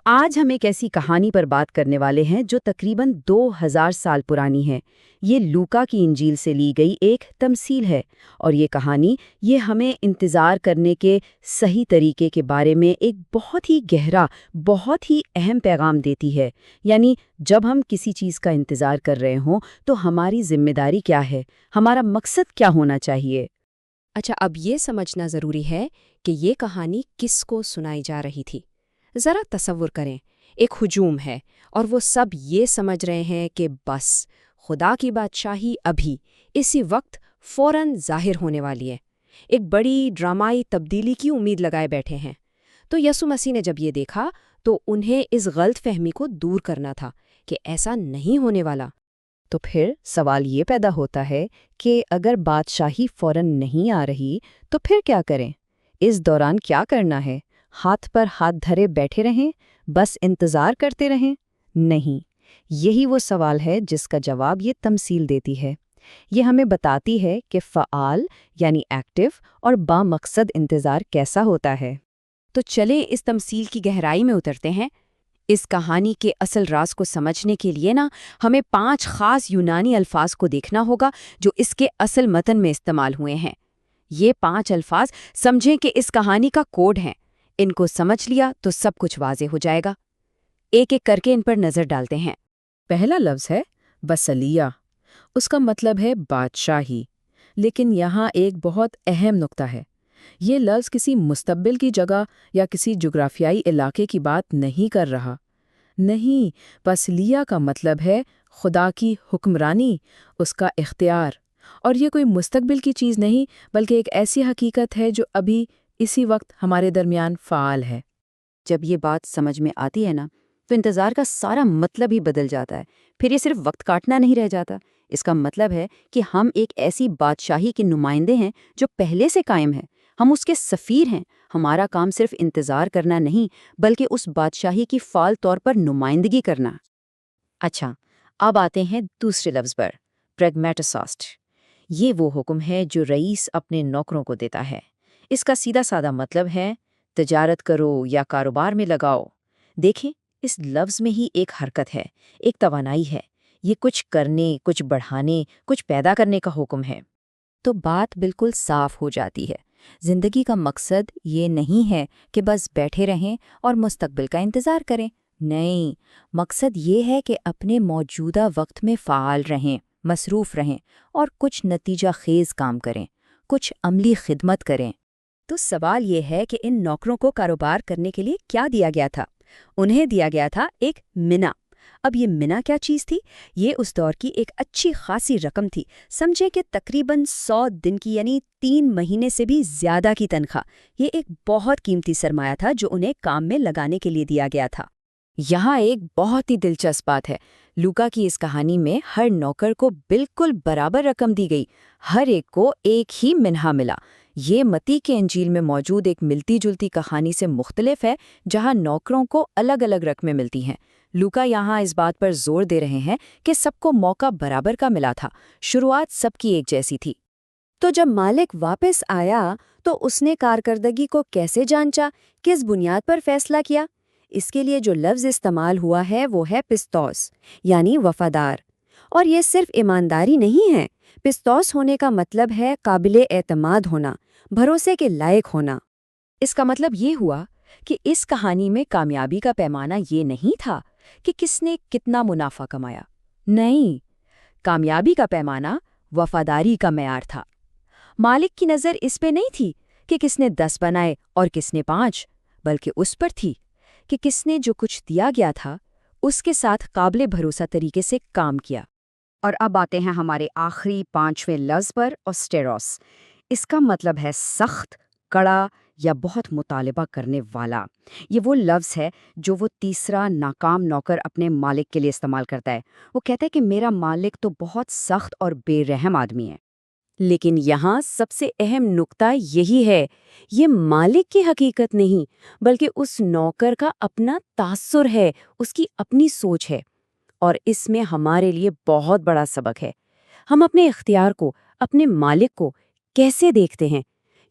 تو آج ہم ایک ایسی کہانی پر بات کرنے والے ہیں جو تقریباً 2000 سال پرانی ہے۔ یہ لوکا کی انجیل سے لی گئی ایک تمثیل ہے، اور یہ کہانی ہمیں انتظار کرنے کے صحیح طریقے کے بارے میں ایک بہت ہی گہرا، بہت ہی اہم پیغام دیتی ہے۔ یعنی جب ہم کسی چیز کا انتظار کر رہے ہوں تو ہماری ذمہ داری کیا ہے، ہمارا مقصد کیا ہونا چاہیے۔ اچھا، اب یہ سمجھنا ضروری ہے کہ یہ کہانی کس کو سنائی جا رہی تھی۔ ذرا تصور کریں، ایک ہجوم ہے اور وہ سب یہ سمجھ رہے ہیں کہ بس خدا کی بادشاہی ابھی اسی وقت فوراً ظاہر ہونے والی ہے۔ ایک بڑی ڈرامائی تبدیلی کی امید لگائے بیٹھے ہیں۔ تو یسوع مسیح نے جب یہ دیکھا تو انہیں اس غلط فہمی کو دور کرنا تھا کہ ایسا نہیں ہونے والا۔ تو پھر سوال یہ پیدا ہوتا ہے کہ اگر بادشاہی فوراً نہیں آ رہی تو پھر کیا کریں؟ اس دوران کیا کرنا ہے؟ ہاتھ پر ہاتھ دھرے بیٹھے رہیں، بس انتظار کرتے رہیں؟ نہیں، یہی وہ سوال ہے جس کا جواب یہ تمثیل دیتی ہے۔ یہ ہمیں بتاتی ہے کہ فعال یعنی ایکٹیو اور بامقصد انتظار کیسا ہوتا ہے۔ تو چلیں اس تمثیل کی گہرائی میں اترتے ہیں۔ اس کہانی کے اصل راز کو سمجھنے کے لیے ہمیں 5 خاص یونانی الفاظ کو دیکھنا ہوگا جو اس کے اصل متن میں استعمال ہوئے ہیں۔ یہ 5 الفاظ سمجھیں کہ اس کہانی کا کوڈ ہیں۔ ان کو سمجھ لیا تو سب کچھ واضح ہو جائے گا۔ ایک ایک کر کے ان پر نظر ڈالتے ہیں۔ پہلا لفظ ہے بسلیہ۔ اس کا مطلب ہے بادشاہی، لیکن یہاں ایک بہت اہم نقطہ ہے۔ یہ لفظ کسی مستقبل کی جگہ یا کسی جغرافیائی علاقے کی بات نہیں کر رہا۔ نہیں، بسلیہ کا مطلب ہے خدا کی حکمرانی، اس کا اختیار۔ اور یہ کوئی مستقبل کی چیز نہیں، بلکہ ایک ایسی حقیقت ہے جو ابھی اسی وقت ہمارے درمیان فعال ہے۔ جب یہ بات سمجھ میں آتی ہے تو انتظار کا سارا مطلب ہی بدل جاتا ہے۔ پھر یہ صرف وقت کاٹنا نہیں رہ جاتا، اس کا مطلب ہے کہ ہم ایک ایسی بادشاہی کے نمائندے ہیں جو پہلے سے قائم ہے۔ ہم اس کے سفیر ہیں۔ ہمارا کام صرف انتظار کرنا نہیں، بلکہ اس بادشاہی کی فعال طور پر نمائندگی کرنا۔ اچھا، اب آتے ہیں دوسرے لفظ پر، پریگمیٹوساسٹ۔ یہ وہ حکم ہے جو رئیس اپنے نوکروں کو دیتا ہے۔ اس کا سیدھا سادہ مطلب ہے تجارت کرو یا کاروبار میں لگاؤ۔ دیکھیں، اس لفظ میں ہی ایک حرکت ہے، ایک توانائی ہے۔ یہ کچھ کرنے، کچھ بڑھانے، کچھ پیدا کرنے کا حکم ہے۔ تو بات بالکل صاف ہو جاتی ہے۔ زندگی کا مقصد یہ نہیں ہے کہ بس بیٹھے رہیں اور مستقبل کا انتظار کریں۔ نہیں، مقصد یہ ہے کہ اپنے موجودہ وقت میں فعال رہیں، مصروف رہیں اور کچھ نتیجہ خیز کام کریں، کچھ عملی خدمت کریں۔ تو سوال یہ ہے کہ ان نوکروں کو کاروبار کرنے کے لیے کیا دیا گیا تھا؟ انہیں دیا گیا تھا ایک منا۔ اب یہ منا کیا چیز تھی؟ یہ اس دور کی ایک اچھی خاصی رقم تھی۔ سمجھیں کہ تقریباً 100 دن کی یعنی 3 مہینے سے بھی زیادہ کی تنخواہ۔ یہ ایک بہت قیمتی سرمایہ تھا جو انہیں کام میں لگانے کے لیے دیا گیا تھا۔ یہاں ایک بہت ہی دلچسپ بات ہے۔ لوکا کی اس کہانی میں ہر نوکر کو بالکل برابر رقم دی گئی، ہر ایک کو ایک ہی منہا ملا۔ یہ متی کے انجیل میں موجود ایک ملتی جلتی کہانی سے مختلف ہے، جہاں نوکروں کو الگ الگ رقمیں ملتی ہیں۔ لوکا یہاں اس بات پر زور دے رہے ہیں کہ سب کو موقع برابر کا ملا تھا، شروعات سب کی ایک جیسی تھی۔ تو جب مالک واپس آیا تو اس نے کارکردگی کو کیسے جانچا، کس بنیاد پر فیصلہ کیا؟ اس کے لیے جو لفظ استعمال ہوا ہے وہ ہے پستوس، یعنی وفادار۔ اور یہ صرف ایمانداری نہیں ہے۔ پستوس ہونے کا مطلب ہے قابل اعتماد ہونا، بھروسے کے لائق ہونا۔ اس کا مطلب یہ ہوا کہ اس کہانی میں کامیابی کا پیمانہ یہ نہیں تھا کہ کس نے کتنا منافع کمایا۔ نہیں، کامیابی کا پیمانہ وفاداری کا معیار تھا۔ مالک کی نظر اس پہ نہیں تھی کہ کس نے 10 بنائے اور کس نے 5، بلکہ اس پر تھی کہ کس نے جو کچھ دیا گیا تھا اس کے ساتھ قابل بھروسہ طریقے سے کام کیا۔ اور اب آتے ہیں ہمارے آخری 5ویں لفظ پر، اوسٹیروس۔ اس کا مطلب ہے سخت، کڑا یا بہت مطالبہ کرنے والا۔ یہ وہ لفظ ہے جو وہ تیسرا ناکام نوکر اپنے مالک کے لیے استعمال کرتا ہے۔ وہ کہتا ہے کہ میرا مالک تو بہت سخت اور بے رحم آدمی ہے۔ لیکن یہاں سب سے اہم نقطہ یہی ہے، یہ مالک کی حقیقت نہیں، بلکہ اس نوکر کا اپنا تاثر ہے، اس کی اپنی سوچ ہے۔ اور اس میں ہمارے لیے بہت بڑا سبق ہے۔ ہم اپنے اختیار کو، اپنے مالک کو کیسے دیکھتے ہیں؟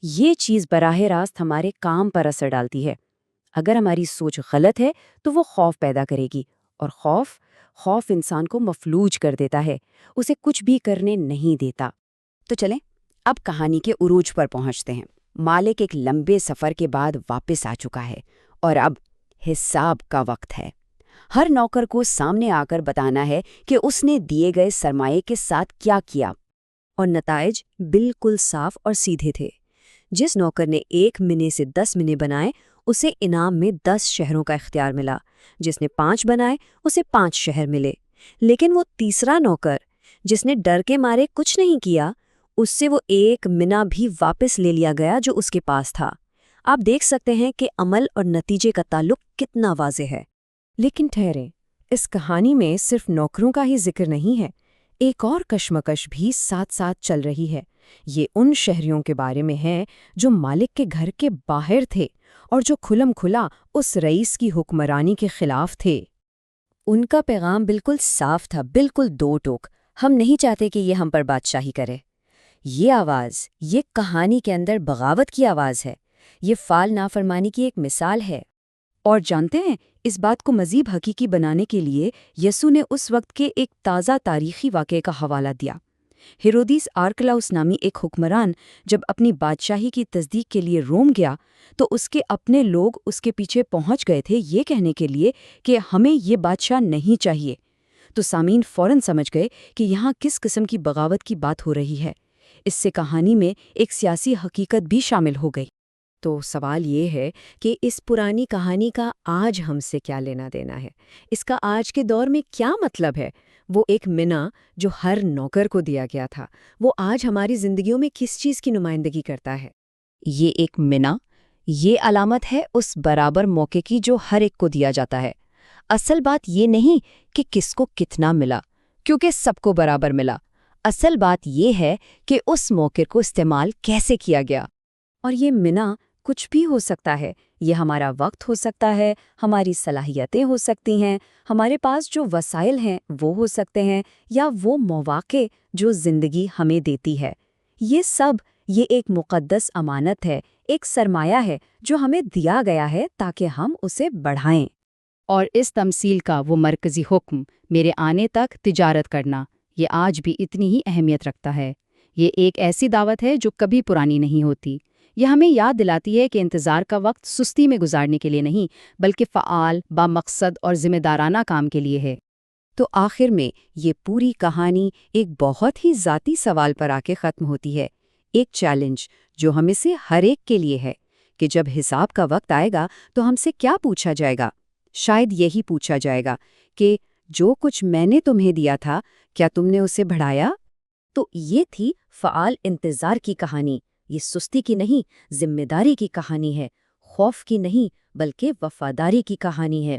یہ چیز براہ راست ہمارے کام پر اثر ڈالتی ہے۔ اگر ہماری سوچ غلط ہے تو وہ خوف پیدا کرے گی، اور خوف انسان کو مفلوج کر دیتا ہے، اسے کچھ بھی کرنے نہیں دیتا۔ تو چلیں اب کہانی کے عروج پر پہنچتے ہیں۔ مالک ایک لمبے سفر کے بعد واپس آ چکا ہے، اور اب حساب کا وقت ہے۔ ہر نوکر کو سامنے آ کر بتانا ہے کہ اس نے دیے گئے سرمایے کے ساتھ کیا کیا۔ اور نتائج بالکل صاف اور سیدھے تھے۔ جس نوکر نے 1 منے سے 10 منے بنائے اسے انعام میں 10 شہروں کا اختیار ملا، جس نے 5 بنائے اسے 5 شہر ملے۔ لیکن وہ تیسرا نوکر جس نے ڈر کے مارے کچھ نہیں کیا، اس سے وہ 1 منا بھی واپس لے لیا گیا جو اس کے پاس تھا۔ آپ دیکھ سکتے ہیں کہ عمل اور نتیجے کا تعلق کتنا واضح ہے۔ لیکن ٹھہریں، اس کہانی میں صرف نوکروں کا ہی ذکر نہیں ہے، ایک اور کشمکش بھی ساتھ ساتھ چل رہی ہے۔ یہ ان شہریوں کے بارے میں ہے جو مالک کے گھر کے باہر تھے اور جو کھلم کھلا اس رئیس کی حکمرانی کے خلاف تھے۔ ان کا پیغام بالکل صاف تھا، بالکل دو ٹوک، ہم نہیں چاہتے کہ یہ ہم پر بادشاہی کرے۔ یہ آواز، یہ کہانی کے اندر بغاوت کی آواز ہے، یہ فعال نافرمانی کی ایک مثال ہے۔ اور جانتے ہیں، اس بات کو مزید حقیقی بنانے کے لیے یسوع نے اس وقت کے ایک تازہ تاریخی واقعے کا حوالہ دیا۔ ہیرودیس آرکلاؤس نامی ایک حکمران جب اپنی بادشاہی کی تصدیق کے لیے روم گیا تو اس کے اپنے لوگ اس کے پیچھے پہنچ گئے تھے یہ کہنے کے لیے کہ ہمیں یہ بادشاہ نہیں چاہیے۔ تو سامعین فوراً سمجھ گئے کہ یہاں کس قسم کی بغاوت کی بات ہو رہی ہے۔ اس سے کہانی میں ایک سیاسی حقیقت بھی شامل ہو گئی۔ تو سوال یہ ہے کہ اس پرانی کہانی کا آج ہم سے کیا لینا دینا ہے؟ اس کا آج کے دور میں کیا مطلب ہے؟ وہ 1 منا جو ہر نوکر کو دیا گیا تھا، وہ آج ہماری زندگیوں میں کس چیز کی نمائندگی کرتا ہے؟ یہ 1 منا، یہ علامت ہے اس برابر موقع کی جو ہر ایک کو دیا جاتا ہے۔ اصل بات یہ نہیں کہ کس کو کتنا ملا، کیونکہ سب کو برابر ملا۔ اصل بات یہ ہے کہ اس موقع کو استعمال کیسے کیا گیا۔ اور یہ منا کچھ بھی ہو سکتا ہے، یہ ہمارا وقت ہو سکتا ہے، ہماری صلاحیتیں ہو سکتی ہیں، ہمارے پاس جو وسائل ہیں وہ ہو سکتے ہیں، یا وہ مواقع جو زندگی ہمیں دیتی ہے۔ یہ ایک مقدس امانت ہے، ایک سرمایہ ہے جو ہمیں دیا گیا ہے تاکہ ہم اسے بڑھائیں۔ اور اس تمثیل کا وہ مرکزی حکم، میرے آنے تک تجارت کرنا، یہ آج بھی اتنی ہی اہمیت رکھتا ہے۔ یہ ایک ایسی دعوت ہے جو کبھی پرانی نہیں ہوتی۔ یہ ہمیں یاد دلاتی ہے کہ انتظار کا وقت سستی میں گزارنے کے لیے نہیں، بلکہ فعال، بامقصد اور ذمہ دارانہ کام کے لیے ہے۔ تو آخر میں یہ پوری کہانی ایک بہت ہی ذاتی سوال پر آ کے ختم ہوتی ہے، ایک چیلنج جو ہمیں سے ہر ایک کے لیے ہے کہ جب حساب کا وقت آئے گا تو ہم سے کیا پوچھا جائے گا؟ شاید یہی پوچھا جائے گا کہ جو کچھ میں نے تمہیں دیا تھا کیا تم نے اسے بڑھایا؟ تو یہ تھی فعال انتظار کی کہانی۔ یہ سستی کی نہیں، ذمہ داری کی کہانی ہے، خوف کی نہیں بلکہ وفاداری کی کہانی ہے۔